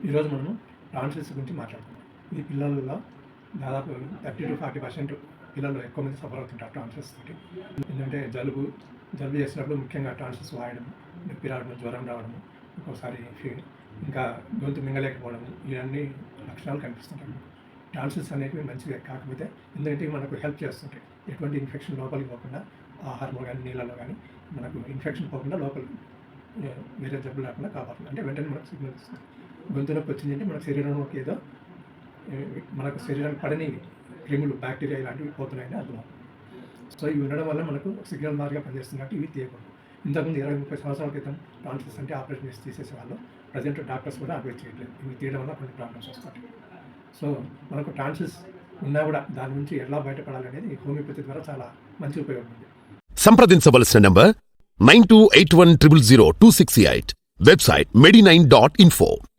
ఈరోజు మనము టాన్సిల్స్ గురించి మాట్లాడుకుందాం. ఈ పిల్లల్లో దాదాపు 30-40% పిల్లలు ఎక్కువ మంది సఫర్ అవుతుంటారు టాన్సిల్స్ తోటి. ఎందుకంటే జలుబు చేసినప్పుడు ముఖ్యంగా టాన్సిల్స్ వాయడం, నొప్పి రావడం, జ్వరం రావడము, ఒక్కోసారి ఇంకా గొంతు మింగలేకపోవడము, ఇవన్నీ లక్షణాలు కనిపిస్తుంటాయి. టాన్సిల్స్ అనేవి మంచివే, కాకపోతే ఎందుకంటే మనకు హెల్ప్ చేస్తుంటాయి. ఎటువంటి ఇన్ఫెక్షన్ లోపలికి పోకుండా, ఆహారంలో కానీ నీళ్ళలో కానీ మనకు ఇన్ఫెక్షన్ పోకుండా లోపలికి వేరే జబ్బులు రాకుండా కాపాడుతుంది. అంటే వెంటనే మనకు సిగ్నల్ ఇస్తుంది. గొంతు నొప్పి వచ్చిందంటే మన శరీరంలోకి ఏదో మనకు శరీరానికి పడని క్రిములు, బ్యాక్టీరియా ఇలాంటివి పోతున్నాయని అర్థం. సో ఇవి ఉండడం వల్ల మనకు సిగ్నల్ మార్గా పనిచేస్తున్నట్టు ఇవి తీయకూడదు. ఇంతకుముందు 20-30 సంవత్సరాల క్రితం టాన్సిల్స్ అంటే ఆపరేషన్ చేసి తీసేసేవాళ్ళు. ప్రజెంట్ డాక్టర్స్ కూడా అడ్వైజ్ చేయట్లేదు. ఇవి తీయడం వల్ల కొన్ని ప్రాబ్లమ్స్ వస్తాయి. సో మనకు టాన్సిల్స్ ఉన్నా కూడా దాని నుంచి ఎలా బయటపడాలనేది హోమియోపతి ద్వారా చాలా మంచి ఉపయోగం ఉంది. సంప్రదించవలసిన నంబర్ 9281000268. Website medinine.info.